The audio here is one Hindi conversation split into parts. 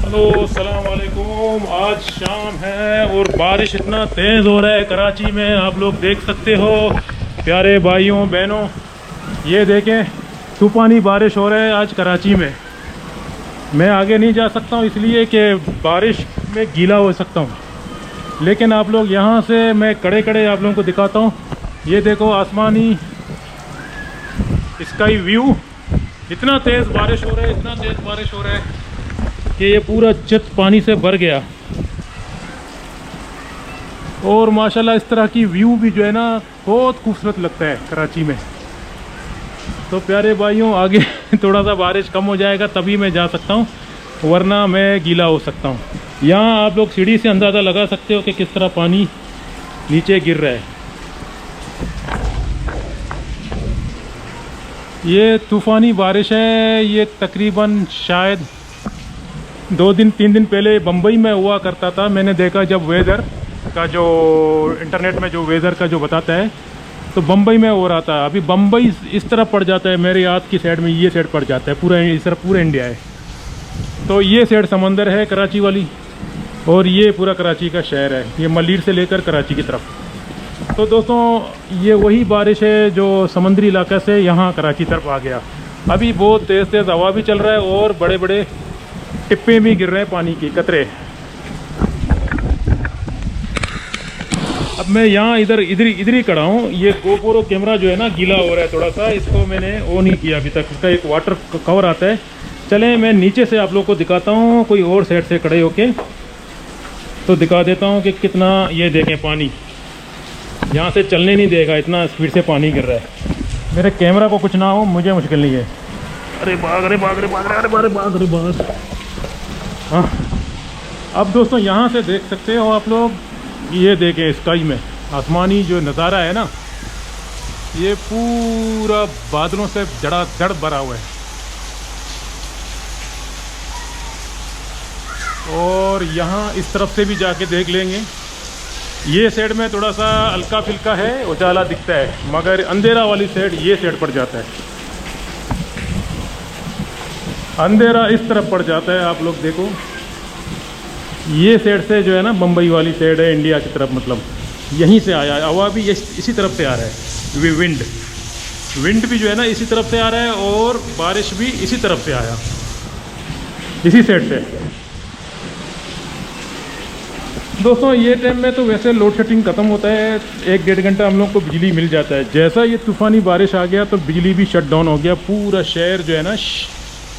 हेलो अस्सलाम वालेकुम। आज शाम है और बारिश इतना तेज़ हो रहा है कराची में, आप लोग देख सकते हो। प्यारे भाइयों बहनों, ये देखें तूफ़ानी बारिश हो रहा है आज कराची में। मैं आगे नहीं जा सकता हूँ इसलिए कि बारिश में गीला हो सकता हूँ, लेकिन आप लोग यहाँ से मैं कड़े कड़े आप लोगों को दिखाता हूँ। ये देखो आसमानी स्काई व्यू। इतना तेज़ बारिश हो रहा है, इतना तेज़ बारिश हो रहा है कि ये पूरा छत पानी से भर गया। और माशाल्लाह इस तरह की व्यू भी जो है ना बहुत खूबसूरत लगता है कराची में। तो प्यारे भाइयों, आगे थोड़ा सा बारिश कम हो जाएगा तभी मैं जा सकता हूँ, वरना मैं गीला हो सकता हूँ। यहाँ आप लोग सीढ़ी से अंदाज़ा लगा सकते हो कि किस तरह पानी नीचे गिर रहा है। ये तूफ़ानी बारिश है। ये तकरीबन शायद 2-3 दिन पहले बम्बई में हुआ करता था। मैंने देखा जब वेदर का जो इंटरनेट में जो वेदर का जो बताता है तो बम्बई में हो रहा था। अभी बम्बई इस तरह पड़ जाता है, मेरे याद की साइड में ये साइड पड़ जाता है, पूरा इस तरह पूरा इंडिया है। तो ये साइड समंदर है कराची वाली, और ये पूरा कराची का शहर है, ये मलीर से लेकर कराची की तरफ। तो दोस्तों ये वही बारिश है जो समुद्री इलाका से यहाँ कराची तरफ आ गया। अभी बहुत तेज़ तेज़ हवा भी चल रहा है और बड़े बड़े टिप्पे भी गिर रहे हैं, पानी की कतरे। अब मैं यहाँ इधर ही खड़ा हूँ। ये गोप्रो कैमरा जो है ना गीला हो रहा है थोड़ा सा, इसको मैंने वो नहीं किया अभी तक। इसका एक वाटर कवर आता है। चलें मैं नीचे से आप लोग को दिखाता हूँ, कोई और साइड से खड़े होके तो दिखा देता हूँ कि कितना। ये देखें पानी यहाँ से चलने नहीं देगा, इतना स्पीड से पानी गिर रहा है। मेरे कैमरा को कुछ ना हो मुझे मुश्किल नहीं है। अरे भाग रे भाग रे भाग रे, अरे बारे भाग रे भाग। हाँ, अब दोस्तों यहाँ से देख सकते हो आप लोग, ये देखें स्काई में आसमानी जो नज़ारा है ना, ये पूरा बादलों से जड़ भरा हुआ है। और यहाँ इस तरफ से भी जाके देख लेंगे। ये साइड में थोड़ा सा हल्का फिल्का है, उजाला दिखता है, मगर अंधेरा वाली साइड ये साइड पड़ जाता है। अंधेरा इस तरफ पड़ जाता है। आप लोग देखो ये साइड से जो है ना बम्बई वाली साइड है इंडिया की तरफ, मतलब यहीं से आया है। हवा भी इसी तरफ से आ रहा है। विंड भी जो है ना इसी तरफ से आ रहा है, और बारिश भी इसी तरफ से आया, इसी साइड से। दोस्तों ये टाइम में तो वैसे लोड शेडिंग ख़त्म होता है, 1-1.5 घंटा हम लोग को बिजली मिल जाता है। जैसा ये तूफ़ानी बारिश आ गया तो बिजली भी शट डाउन हो गया। पूरा शहर जो है ना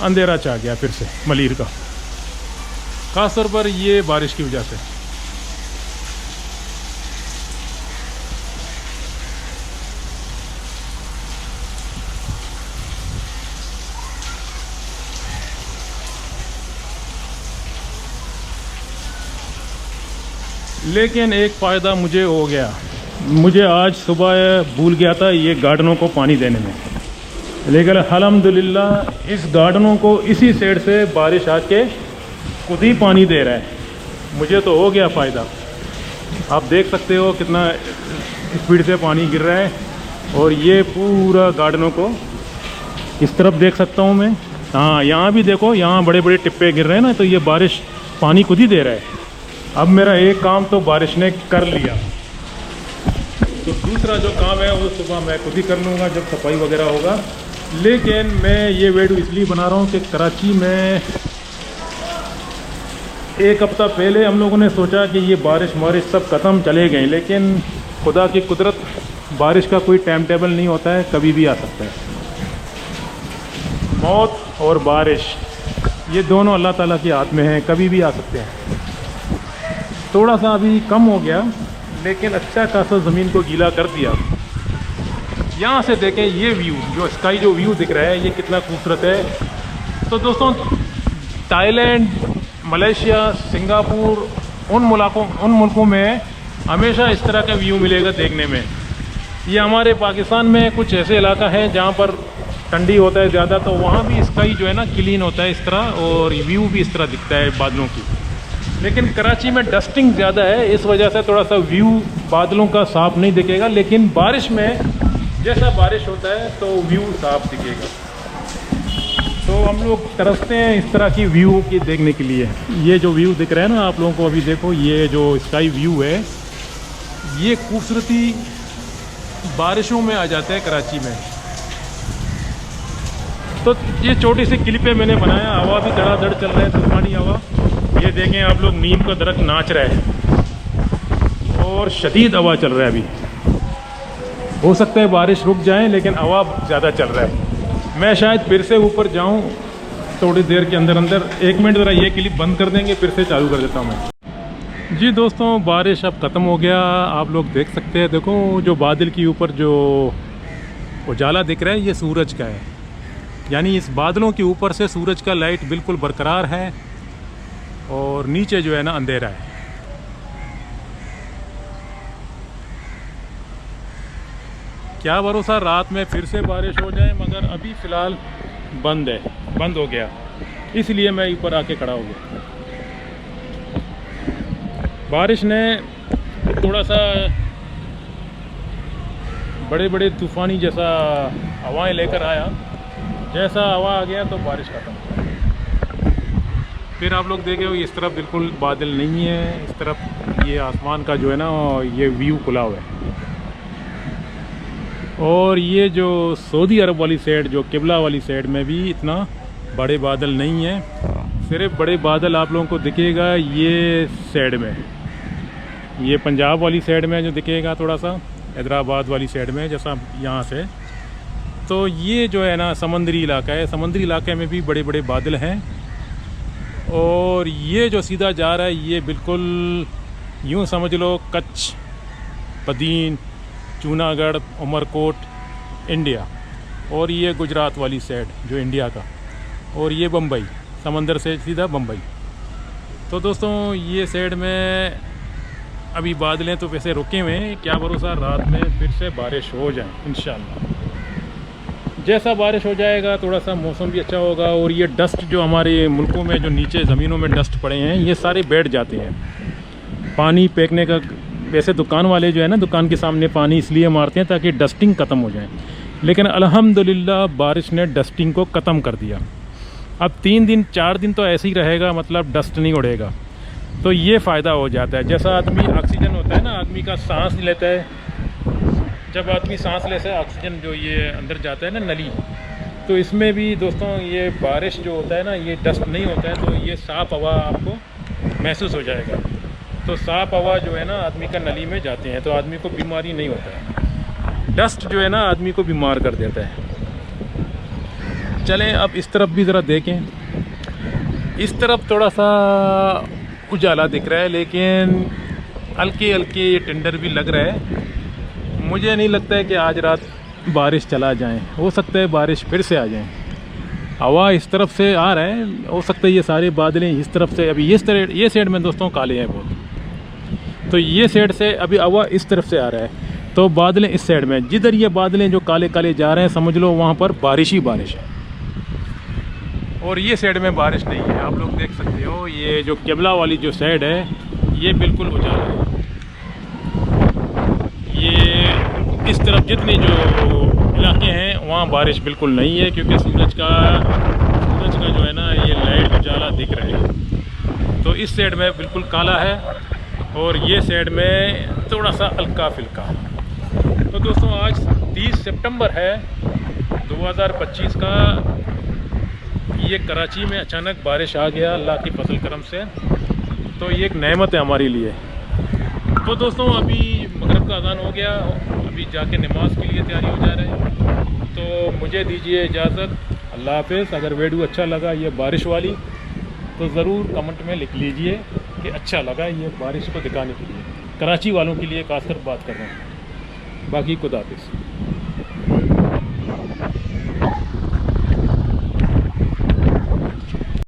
अंधेरा चा गया फिर से मलीर का, ख़ास तौर पर ये बारिश की वजह से। लेकिन एक फ़ायदा मुझे हो गया, मुझे आज सुबह भूल गया था ये गार्डनों को पानी देने में, लेकिन अल्हम्दुलिल्लाह इस गार्डनों को इसी साइड से बारिश आके खुद ही पानी दे रहा है। मुझे तो हो गया फ़ायदा। आप देख सकते हो कितना स्पीड से पानी गिर रहा है, और ये पूरा गार्डनों को इस तरफ देख सकता हूँ मैं। हाँ, यहाँ भी देखो, यहाँ बड़े बड़े टिप्पे गिर रहे हैं ना, तो ये बारिश पानी खुद ही दे रहा है। अब मेरा एक काम तो बारिश ने कर लिया, तो दूसरा जो काम है वो सुबह मैं खुद ही कर लूँगा जब सफाई वगैरह होगा। लेकिन मैं ये वीडियो इसलिए बना रहा हूँ कि कराची में 1 हफ़्ता पहले हम लोगों ने सोचा कि ये बारिश सब ख़त्म चले गए, लेकिन खुदा की कुदरत, बारिश का कोई टाइम टेबल नहीं होता है, कभी भी आ सकता है। मौत और बारिश ये दोनों अल्लाह ताला के हाथ में हैं, कभी भी आ सकते हैं। थोड़ा सा अभी कम हो गया, लेकिन अच्छा खासा ज़मीन को गीला कर दिया। यहाँ से देखें ये व्यू, जो स्काई जो व्यू दिख रहा है ये कितना खूबसूरत है। तो दोस्तों थाईलैंड, मलेशिया, सिंगापुर, उन मुल्कों में हमेशा इस तरह का व्यू मिलेगा देखने में। ये हमारे पाकिस्तान में कुछ ऐसे इलाका है जहाँ पर ठंडी होता है ज़्यादा, तो वहाँ भी स्काई जो है ना क्लीन होता है इस तरह, और व्यू भी इस तरह दिखता है बादलों की। लेकिन कराची में डस्टिंग ज़्यादा है, इस वजह से थोड़ा सा व्यू बादलों का साफ नहीं दिखेगा। लेकिन बारिश में जैसा बारिश होता है तो व्यू साफ दिखेगा। तो हम लोग तरसते हैं इस तरह की व्यू की देखने के लिए। ये जो व्यू दिख रहा है ना आप लोगों को, अभी देखो ये जो स्काई व्यू है, ये खूबसूरती बारिशों में आ जाता है कराची में। तो ये छोटी सी क्लिपें मैंने बनाया। हवा भी धड़ाधड़ चल रहा है, तूफानी हवा। ये देखें आप लोग, नीम का दरख्त नाच रहा है और शदीद हवा चल रहा है। अभी हो सकता है बारिश रुक जाए, लेकिन हवा ज़्यादा चल रहा है। मैं शायद फिर से ऊपर जाऊं थोड़ी देर के अंदर अंदर। 1 मिनट ज़रा ये क्लिप बंद कर देंगे, फिर से चालू कर देता हूं मैं। जी दोस्तों, बारिश अब ख़त्म हो गया। आप लोग देख सकते हैं, देखो जो बादल के ऊपर जो उजाला दिख रहा है, ये सूरज का है। यानी इस बादलों के ऊपर से सूरज का लाइट बिल्कुल बरकरार है और नीचे जो है ना अंधेरा है। क्या भरोसा रात में फिर से बारिश हो जाए, मगर अभी फ़िलहाल बंद है, बंद हो गया। इसलिए मैं ऊपर आके खड़ा हो गया। बारिश ने थोड़ा सा बड़े बड़े तूफ़ानी जैसा हवाएं लेकर आया। जैसा हवा आ गया तो बारिश खत्म। फिर आप लोग देखे हो इस तरफ बिल्कुल बादल नहीं है, इस तरफ ये आसमान का जो है ना ये व्यू खुला हुआ है। और ये जो सऊदी अरब वाली साइड, जो किबला वाली साइड में भी इतना बड़े बादल नहीं है। सिर्फ बड़े बादल आप लोगों को दिखेगा ये साइड में, ये पंजाब वाली साइड में जो दिखेगा, थोड़ा सा हैदराबाद वाली साइड में जैसा यहाँ से। तो ये जो है ना समंदरी इलाका है, समुद्री इलाके में भी बड़े बड़े बादल हैं। और ये जो सीधा जा रहा है ये बिल्कुल यूँ समझ लो कच्छ, बदीन, जूनागढ़, उमरकोट, इंडिया। और ये गुजरात वाली साइड जो इंडिया का, और ये बम्बई, समंदर से सीधा बम्बई। तो दोस्तों ये साइड में अभी बादलें तो वैसे रुके हुए हैं, क्या भरोसा रात में फिर से बारिश हो जाए इंशाल्लाह। जैसा बारिश हो जाएगा थोड़ा सा मौसम भी अच्छा होगा। और ये डस्ट जो हमारे मुल्कों में जो नीचे ज़मीनों में डस्ट पड़े हैं, ये सारे बैठ जाते हैं। पानी फेंकने का, वैसे दुकान वाले जो है ना दुकान के सामने पानी इसलिए मारते हैं ताकि डस्टिंग ख़त्म हो जाए, लेकिन अल्हम्दुलिल्लाह बारिश ने डस्टिंग को ख़त्म कर दिया। अब 3 दिन 4 दिन तो ऐसे ही रहेगा, मतलब डस्ट नहीं उड़ेगा। तो ये फ़ायदा हो जाता है। जैसा आदमी ऑक्सीजन होता है ना, आदमी का सांस लेता है, जब आदमी सांस लेता है ऑक्सीजन जो ये अंदर जाता है ना नली, तो इसमें भी दोस्तों ये बारिश जो होता है ना, ये डस्ट नहीं होता है, तो ये साफ़ हवा आपको महसूस हो जाएगा। तो साफ़ हवा जो है ना आदमी का नली में जाते हैं, तो आदमी को बीमारी नहीं होता है। डस्ट जो है ना आदमी को बीमार कर देता है। चलें अब इस तरफ भी ज़रा देखें। इस तरफ थोड़ा सा उजाला दिख रहा है, लेकिन हल्के हल्के टेंडर भी लग रहा है। मुझे नहीं लगता है कि आज रात बारिश चला जाए, हो सकता है बारिश फिर से आ जाए। हवा इस तरफ से आ रहा है, हो सकता है ये सारे बादलें इस तरफ से, अभी ये साइड में दोस्तों काले हैं बहुत, तो ये साइड से अभी हवा इस तरफ से आ रहा है, तो बादलें इस साइड में। जिधर ये बादलें जो काले काले जा रहे हैं, समझ लो वहाँ पर बारिश ही बारिश है। और ये साइड में बारिश नहीं है। आप लोग देख सकते हो ये जो किबला वाली जो साइड है, ये बिल्कुल उजाला है। ये इस तरफ जितने जो इलाके हैं वहाँ बारिश बिल्कुल नहीं है, क्योंकि सूरज का जो है ना ये लाइट उजाला दिख रहा है। तो इस साइड में बिल्कुल काला है और ये साइड में थोड़ा सा हल्का फिल्का। तो दोस्तों आज 30 सितंबर है 2025 का। ये कराची में अचानक बारिश आ गया अल्लाह की फजल करम से, तो ये एक नेमत है हमारे लिए। तो दोस्तों अभी मगरिब का अज़ान हो गया, अभी जाके नमाज के लिए तैयारी हो जा रहे हैं। तो मुझे दीजिए इजाज़त, अल्लाह हाफ़िज़। अगर वीडियो अच्छा लगा ये बारिश वाली, तो ज़रूर कमेंट में लिख लीजिए कि अच्छा लगा। ये बारिश को दिखाने के लिए, कराची वालों के लिए खासकर बात कर रहा हूँ। बाकी खुदा हाफ़िज़।